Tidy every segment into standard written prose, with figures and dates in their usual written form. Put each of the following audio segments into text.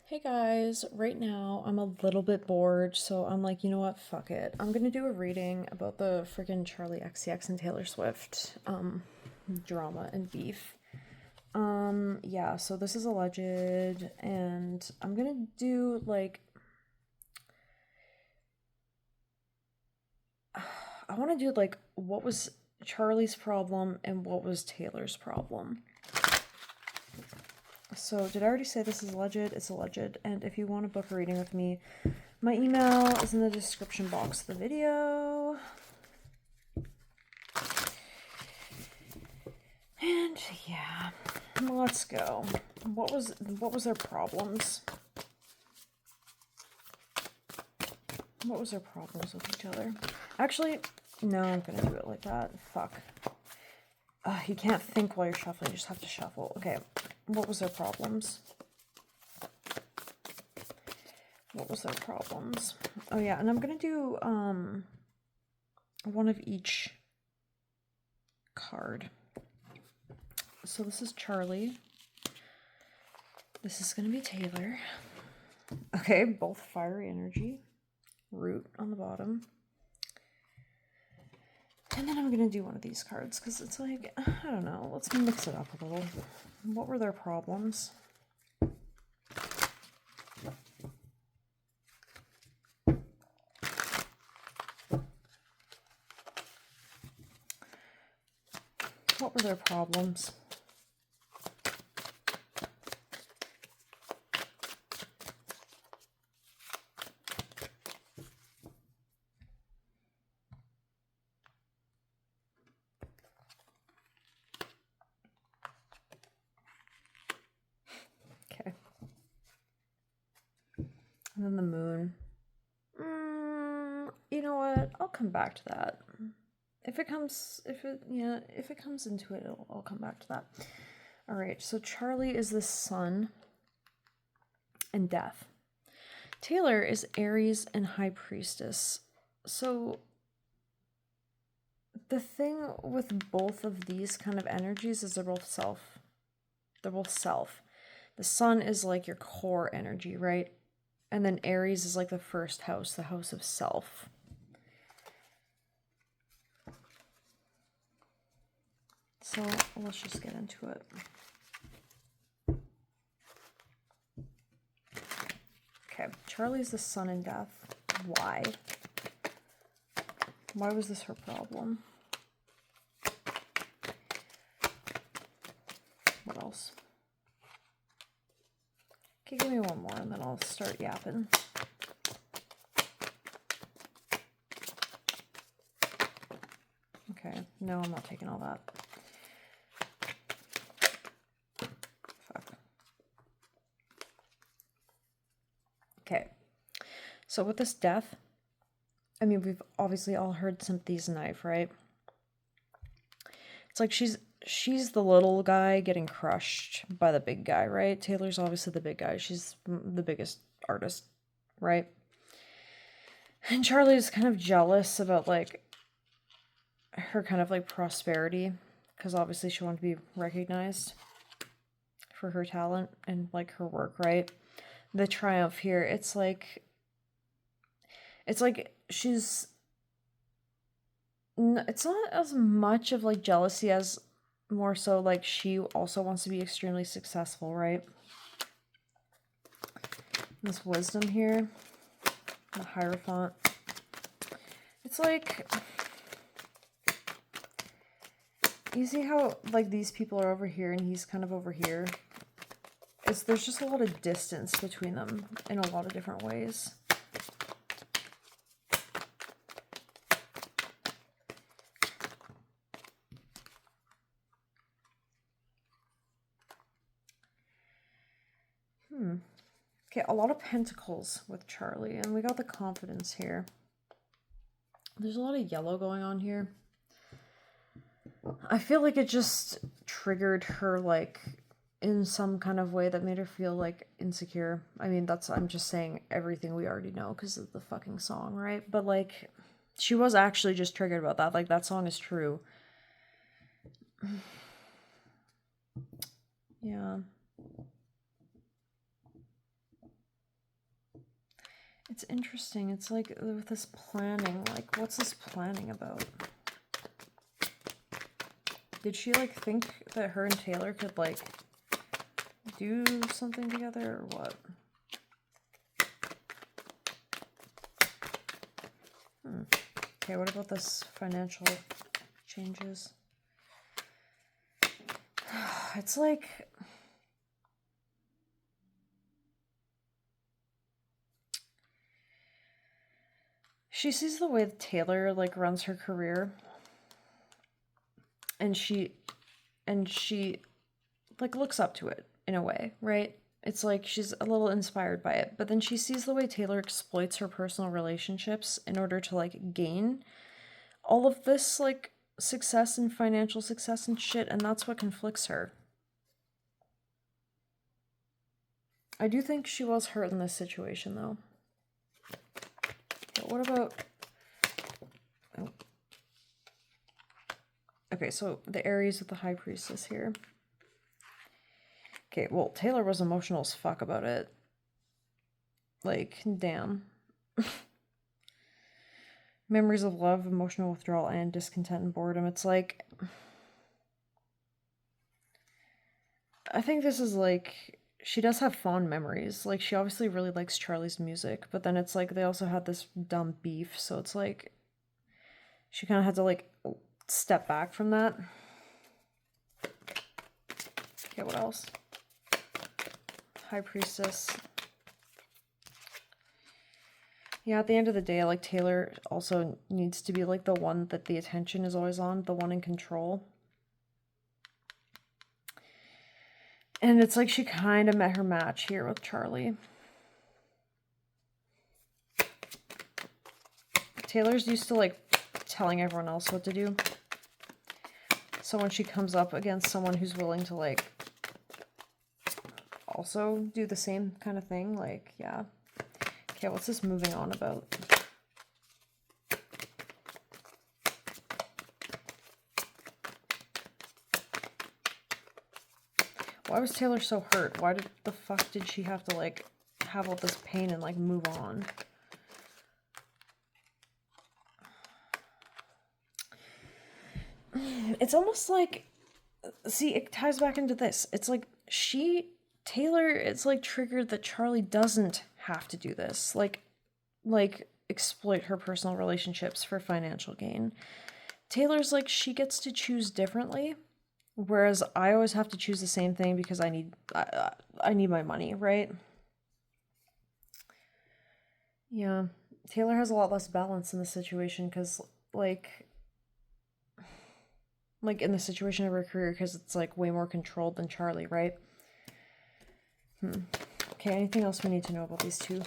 Hey guys, right now I'm a little bit bored, so I'm like, you know what, fuck it. I'm gonna do a reading about the freaking Charli XCX and Taylor Swift drama and beef. Yeah, so this is alleged, and I'm gonna do like I wanna do like what was Charlie's problem and what was Taylor's problem. So, did I already say this is alleged? It's alleged. And if you want to book a reading with me, my email is in the description box of the video. And yeah, let's go. What was their problems? What was their problems with each other? Actually, no, I'm gonna do it like that. Fuck. You can't think while you're shuffling, you just have to shuffle. Okay, what was their problems? What was their problems? Oh yeah, and I'm gonna do one of each card. So this is Charlie. This is gonna be Taylor. Okay, both fiery energy. Root on the bottom. And then I'm gonna do one of these cards because it's like, I don't know, let's mix it up a little. What were their problems? What were their problems? Okay. And then the moon. You know what? I'll come back to that. If it comes into it, I'll come back to that. All right, so Charlie is the sun and death. Taylor is Aries and High Priestess. So the thing with both of these kind of energies is they're both self. They're both self. The sun is like your core energy, right? And then Aries is like the first house, the house of self. So let's just get into it. Okay, Charlie's the sun and death. Why? Why was this her problem? What else? Okay, give me one more and then I'll start yapping. Okay, no, I'm not taking all that. Fuck. Okay, so with this death, I mean, we've obviously all heard Sympathy's knife, right? It's like she's the little guy getting crushed by the big guy, right? Taylor's obviously the big guy. She's the biggest artist, right? And Charlie's kind of jealous about like her kind of like prosperity because obviously she wanted to be recognized for her talent and like her work, right? The triumph here, it's like she's it's not as much of like jealousy as more so like she also wants to be extremely successful, right? This wisdom here, the Hierophant. It's like, you see how like these people are over here and he's kind of over here? There's just a lot of distance between them in a lot of different ways. Okay, a lot of pentacles with Charlie, and we got the confidence here. There's a lot of yellow going on here. I feel like it just triggered her, like, in some kind of way that made her feel, like, insecure. I mean, I'm just saying everything we already know because of the fucking song, right? But, like, she was actually just triggered about that. Like, that song is true. Yeah. It's interesting. It's like with this planning, like what's this planning about? Did she like think that her and Taylor could like do something together or what? Okay, what about this financial changes? It's like she sees the way that Taylor like runs her career, and she like looks up to it in a way, right? It's like she's a little inspired by it, but then she sees the way Taylor exploits her personal relationships in order to like gain all of this like success and financial success and shit, and that's what conflicts her. I do think she was hurt in this situation though. But what about... Oh. Okay, so the Aries with the High Priestess here. Okay, well, Taylor was emotional as fuck about it. Like, damn. Memories of love, emotional withdrawal, and discontent and boredom. It's like... I think this is like... She does have fond memories. Like, she obviously really likes Charli's music, but then it's like they also had this dumb beef, so it's like... She kind of had to, like, step back from that. Okay, what else? High Priestess. Yeah, at the end of the day, like, Taylor also needs to be, like, the one that the attention is always on, the one in control. And it's like she kind of met her match here with Charli. Taylor's used to, like, telling everyone else what to do. So when she comes up against someone who's willing to, like, also do the same kind of thing, like, yeah. Okay, what's this moving on about? Why was Taylor so hurt? Why the fuck did she have to, like, have all this pain and, like, move on? It's almost like... See, it ties back into this. It's like Taylor, it's like triggered that Charli doesn't have to do this. Like exploit her personal relationships for financial gain. Taylor's like, she gets to choose differently, whereas I always have to choose the same thing because I need my money, right? Yeah, Taylor has a lot less balance in the situation because like in the situation of her career, because it's like way more controlled than Charli, right? Okay, anything else we need to know about these two?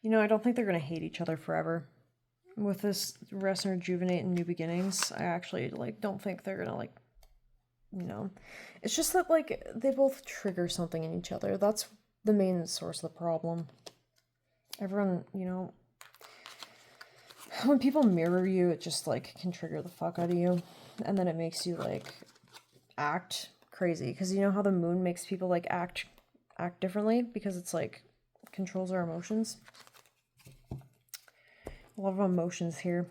You know, I don't think they're going to hate each other forever. With this Rest and Rejuvenate and New Beginnings, I actually, like, don't think they're going to, like, you know. It's just that, like, they both trigger something in each other. That's the main source of the problem. Everyone, you know, when people mirror you, it just, like, can trigger the fuck out of you. And then it makes you, like, act crazy. Because you know how the moon makes people, like, act differently? Because it's, like, controls our emotions. A lot of emotions here.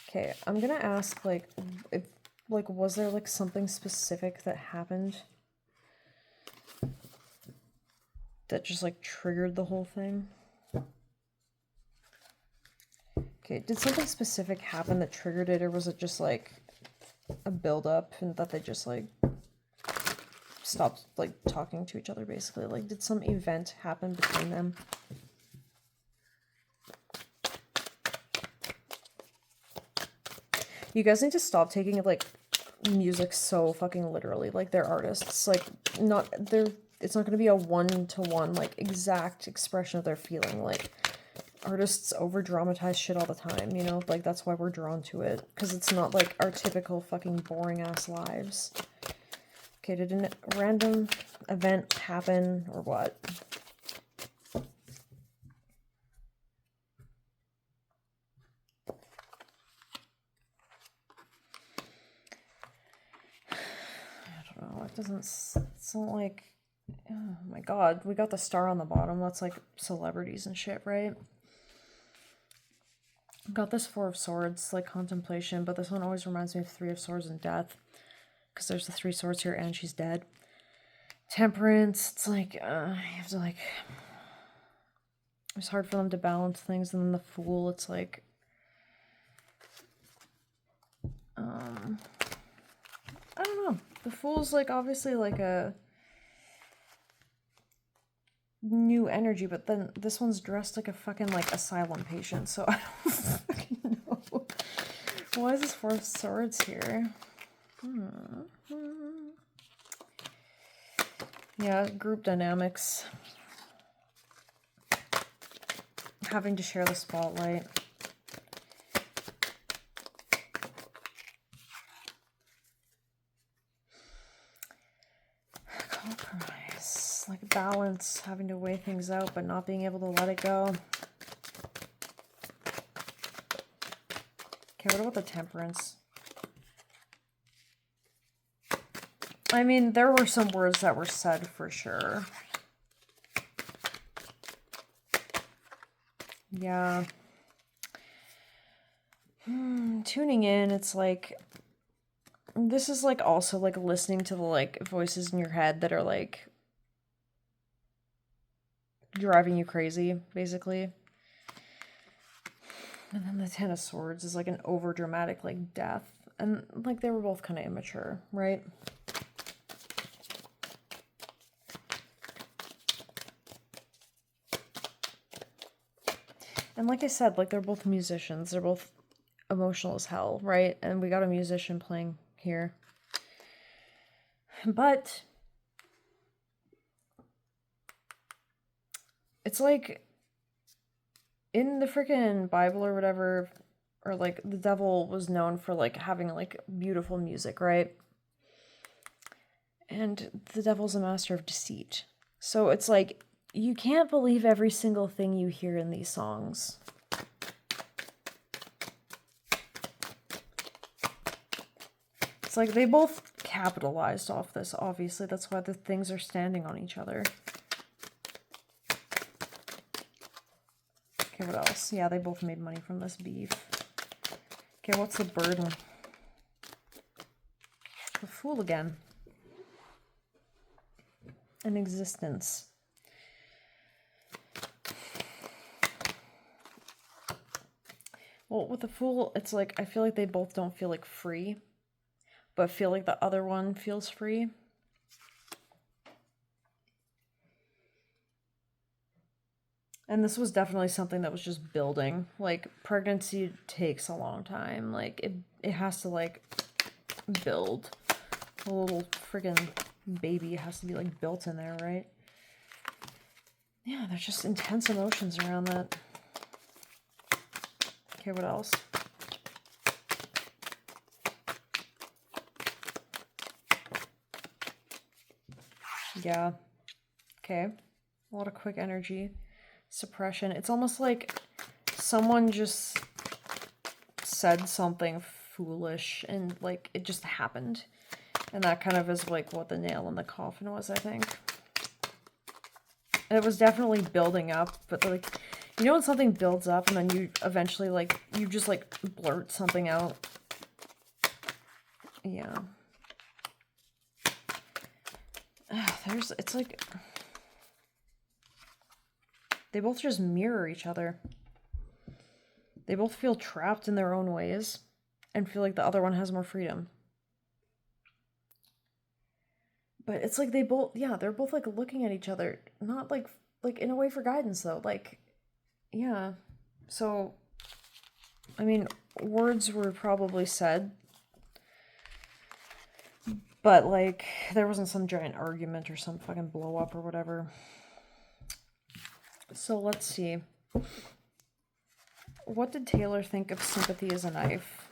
Okay, I'm gonna ask, like, if, like, was there, like, something specific that happened that just, like, triggered the whole thing? Okay, did something specific happen that triggered it, or was it just, like, a build-up and that they just, like, stopped, like, talking to each other, basically? Like, did some event happen between them? You guys need to stop taking, like, music so fucking literally. Like, they're artists. Like, it's not gonna be a one-to-one, like, exact expression of their feeling. Like, artists over-dramatize shit all the time, you know? Like, that's why we're drawn to it. Because it's not, like, our typical fucking boring-ass lives. Okay, did a random event happen, or what? it's not like, oh my god, we got the star on the bottom. That's like celebrities and shit, right? Got this Four of Swords, like contemplation, but this one always reminds me of Three of Swords and death, because there's the Three Swords here and she's dead. Temperance, it's like, you have to like, it's hard for them to balance things. And then the Fool, it's like, I don't know. The Fool's like obviously like a new energy, but then this one's dressed like a fucking like asylum patient, so I don't fucking know. Why is this Four of Swords here? Yeah, group dynamics. Having to share the spotlight. Compromise. Like balance, having to weigh things out, but not being able to let it go. Okay, what about the Temperance? I mean, there were some words that were said for sure. Yeah. Tuning in, it's like, this is like also like listening to the like voices in your head that are like driving you crazy, basically. And then the Ten of Swords is like an over dramatic like death. And like they were both kind of immature, right? And like I said, like they're both musicians. They're both emotional as hell, right? And we got a musician playing here. But it's like in the freaking Bible or whatever, or like the devil was known for like having like beautiful music, right? And the devil's a master of deceit. So it's like, you can't believe every single thing you hear in these songs. It's like they both capitalized off this, obviously. That's why the things are standing on each other. Okay, what else? Yeah, they both made money from this beef. Okay, what's the burden? The Fool again. An existence. Well, with the Fool, it's like, I feel like they both don't feel like free, but feel like the other one feels free. And this was definitely something that was just building. Like, pregnancy takes a long time. Like, it has to, like, build. A little friggin' baby has to be, like, built in there, right? Yeah, there's just intense emotions around that. Okay, what else? Yeah. Okay. A lot of quick energy. Suppression. It's almost like someone just said something foolish and like it just happened. And that kind of is like what the nail in the coffin was, I think. It was definitely building up, but like, you know when something builds up and then you eventually like, you just like blurt something out. Yeah. It's like, they both just mirror each other. They both feel trapped in their own ways and feel like the other one has more freedom. But it's like they both, yeah, they're both like looking at each other, not like in a way for guidance though. Like, yeah. So, I mean, words were probably said, but like there wasn't some giant argument or some fucking blow up or whatever. So let's see. What did Taylor think of sympathy as a knife?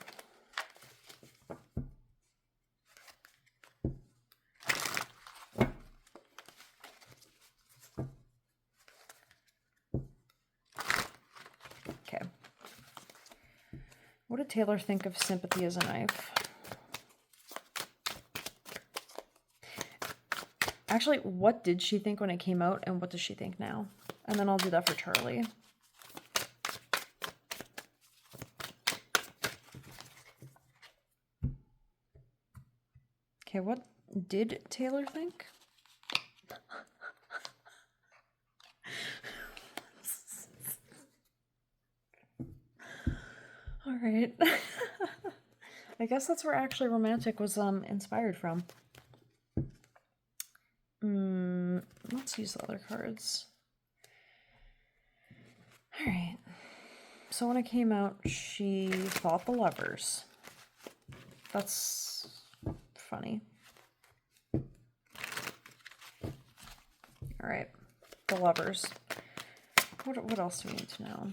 Okay. What did Taylor think of sympathy as a knife? Actually, what did she think when it came out, and what does she think now? And then I'll do that for Charli. Okay, what did Taylor think? All right. I guess that's where Actually Romantic was inspired from. Let's use the other cards. All right. So when it came out, she fought the lovers. That's funny. All right. The lovers. What else do we need to know?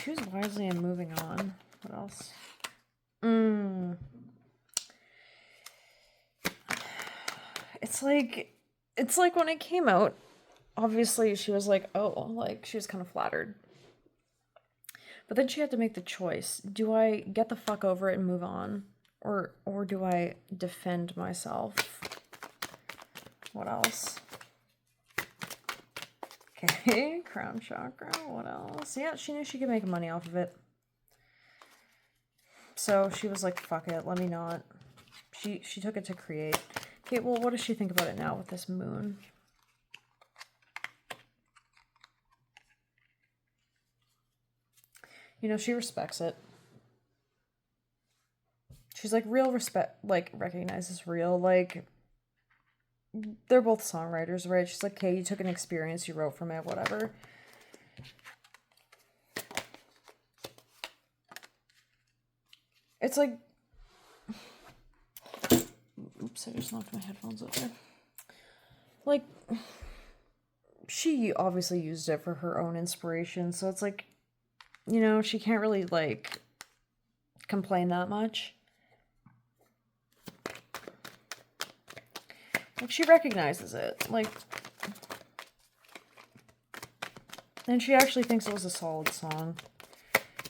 Choose wisely and moving on. What else? It's like when it came out, obviously she was like, oh, like she was kind of flattered. But then she had to make the choice. Do I get the fuck over it and move on? Or do I defend myself? What else? Okay, crown chakra. What else? Yeah, she knew she could make money off of it. So she was like, fuck it, let me not. She took it to create. Okay, well, what does she think about it now with this moon? You know, she respects it. She's like, real respect, like, recognizes real, like, they're both songwriters, right? She's like, okay, you took an experience, you wrote from it, whatever. It's like, oops, I just knocked my headphones over. Like, she obviously used it for her own inspiration, so it's like, you know, she can't really, like, complain that much. Like, she recognizes it, like, and she actually thinks it was a solid song.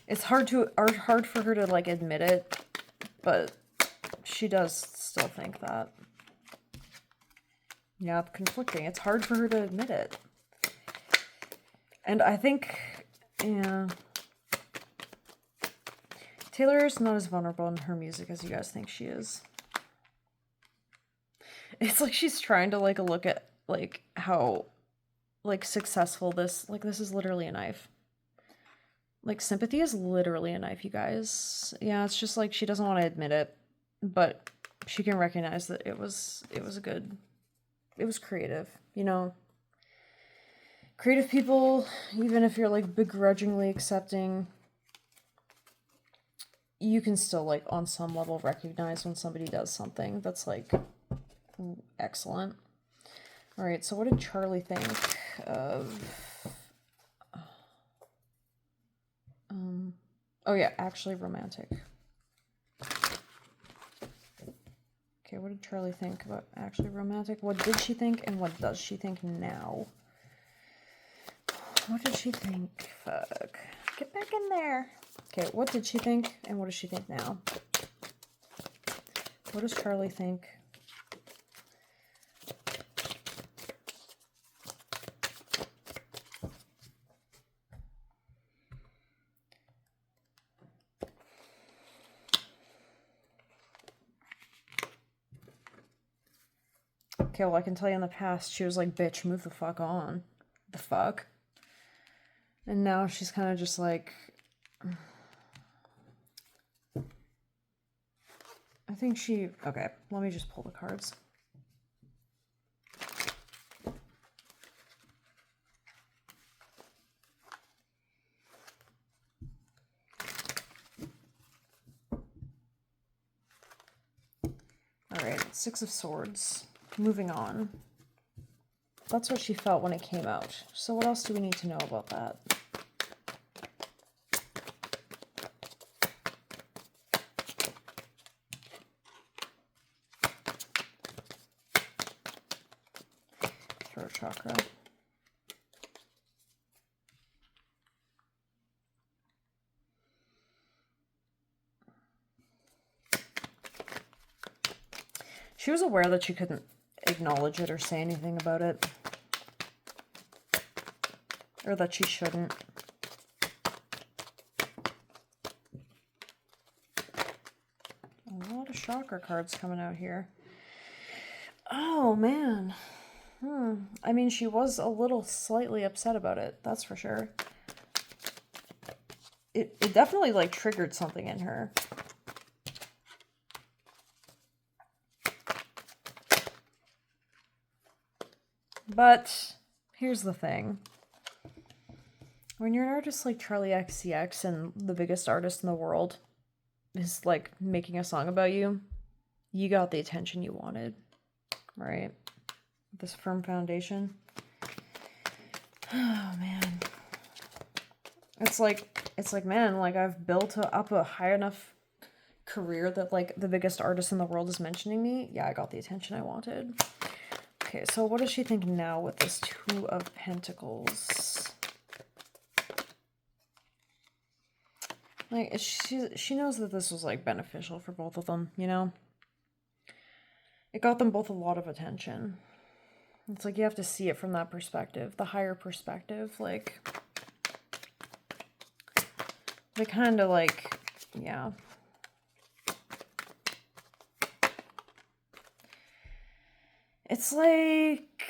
It's hard for her to, like, admit it, but she does still think that. Yeah, conflicting. It's hard for her to admit it. And I think, yeah, Taylor is not as vulnerable in her music as you guys think she is. It's like she's trying to, like, look at, like, how, like, successful this is literally a knife. Like, sympathy is literally a knife, you guys. Yeah, it's just like she doesn't want to admit it, but she can recognize that it was creative, you know. Creative people, even if you're, like, begrudgingly accepting, you can still, like, on some level recognize when somebody does something that's, like, excellent. All right, so what did Charli think of oh yeah, Actually Romantic. Okay, what did Charli think about Actually Romantic? What did she think and what does she think now? What did she think? Fuck. Get back in there. Okay, what did she think and what does she think now? What does Charli think? Okay, well, I can tell you in the past, she was like, bitch, move the fuck on. The fuck? And now she's kind of just like, I think she, okay, let me just pull the cards. All right, Six of Swords. Moving on. That's what she felt when it came out. So what else do we need to know about that? Throat chakra. She was aware that she couldn't acknowledge it or say anything about it. Or that she shouldn't. A lot of shocker cards coming out here. Oh, man. I mean, she was a little slightly upset about it. That's for sure. It definitely, like, triggered something in her. But here's the thing. When you're an artist like Charli XCX and the biggest artist in the world is, like, making a song about you, you got the attention you wanted, right? This firm foundation. Oh, man. It's like, man, like, I've built up a high enough career that, like, the biggest artist in the world is mentioning me. Yeah, I got the attention I wanted. Okay, so what does she think now with this Two of Pentacles? Like, she knows that this was, like, beneficial for both of them, you know? It got them both a lot of attention. It's like you have to see it from that perspective, the higher perspective, like... They kind of, like, yeah. It's like...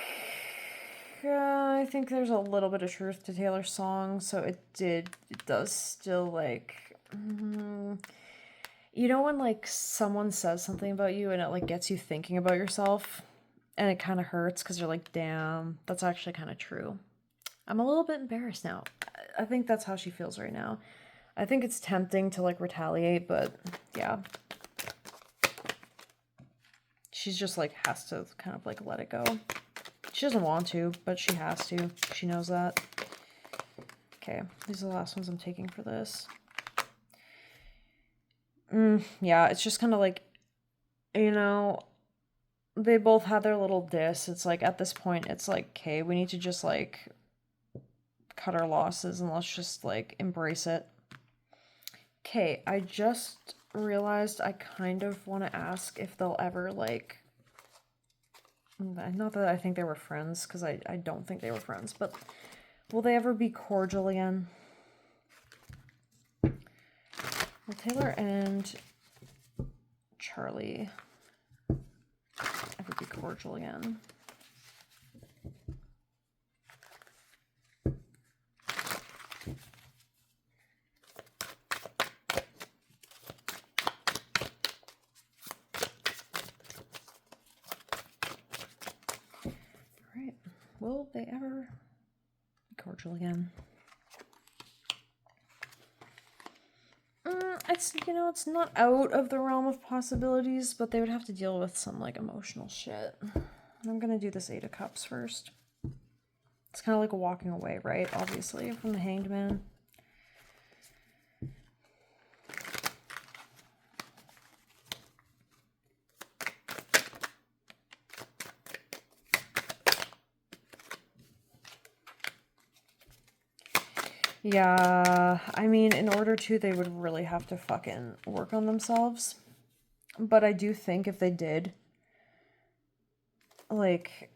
I think there's a little bit of truth to Taylor's song, so it does still, like... You know when, like, someone says something about you and it, like, gets you thinking about yourself? And it kind of hurts because you're like, damn, that's actually kind of true. I'm a little bit embarrassed now. I think that's how she feels right now. I think it's tempting to, like, retaliate, but yeah. She's just, like, has to kind of, like, let it go. She doesn't want to, but she has to. She knows that. Okay, these are the last ones I'm taking for this. Yeah, it's just kind of like, you know, they both had their little diss. It's like, at this point, it's like, okay, we need to just, like, cut our losses and let's just, like, embrace it. Okay, I just realized I kind of want to ask if they'll ever, like... Not that I think they were friends, because I don't think they were friends, but will they ever be cordial again? Will Taylor and Charli ever be cordial again? Alright, will they ever be cordial again? It's, you know, it's not out of the realm of possibilities, but they would have to deal with some, like, emotional shit. I'm gonna do this Eight of Cups first. It's kind of like a walking away, right? Obviously, from the Hanged Man. Yeah, I mean, in order to, they would really have to fucking work on themselves. But I do think if they did, like,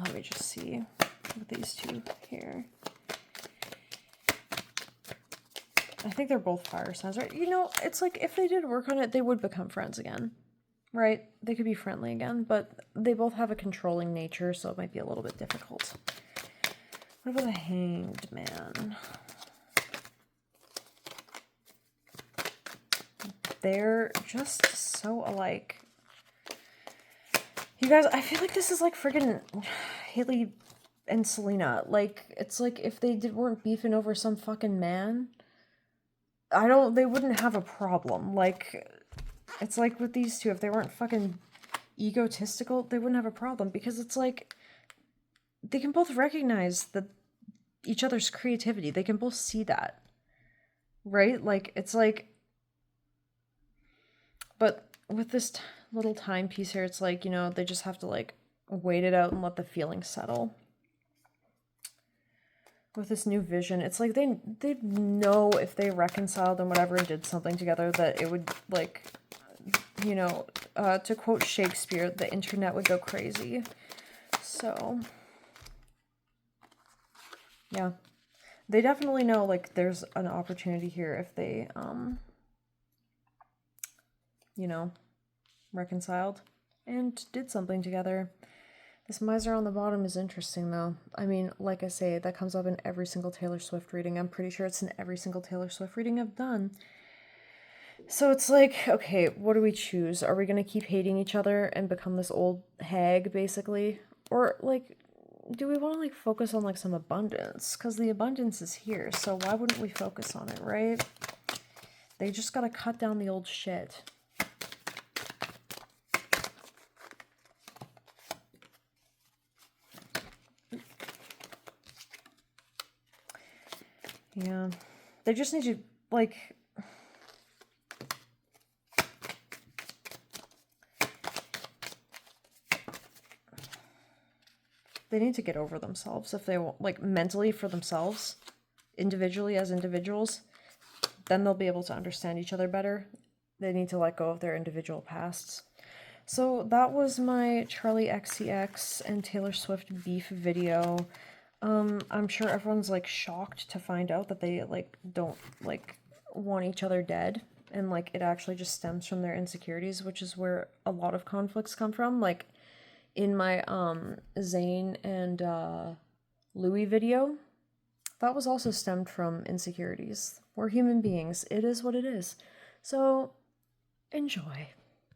let me just see with these two here. I think they're both fire signs, right? You know, it's like, if they did work on it, they would become friends again, right? They could be friendly again, but they both have a controlling nature, so it might be a little bit difficult. What about the Hanged Man? They're just so alike. You guys, I feel like this is like friggin' Haley and Selena. Like, it's like if they weren't beefing over some fucking man, they wouldn't have a problem. Like, it's like with these two, if they weren't fucking egotistical, they wouldn't have a problem, because it's like, they can both recognize each other's creativity. They can both see that, right? Like, it's like, but with this little timepiece here, it's like, you know, they just have to, like, wait it out and let the feelings settle. With this new vision, it's like they know if they reconciled and whatever and did something together that it would, like, you know, to quote Shakespeare, the internet would go crazy. So, yeah. They definitely know, like, there's an opportunity here if they, you know, reconciled and did something together. This miser on the bottom is interesting, though. I mean, like I say, that comes up in every single Taylor Swift reading. I'm pretty sure it's in every single Taylor Swift reading I've done. So it's like, okay, what do we choose? Are we going to keep hating each other and become this old hag, basically? Or, like, do we want to, like, focus on, like, some abundance? Because the abundance is here, so why wouldn't we focus on it, right? They just got to cut down the old shit. Yeah. They just need to, like... They need to get over themselves if they want, like, mentally for themselves, individually as individuals, then they'll be able to understand each other better. They need to let go of their individual pasts. So that was my Charli XCX and Taylor Swift beef video. I'm sure everyone's, like, shocked to find out that they, like, don't, like, want each other dead. And, like, it actually just stems from their insecurities, which is where a lot of conflicts come from. Like, in my, Zayn and, Louis video, that was also stemmed from insecurities. We're human beings. It is what it is. So, enjoy.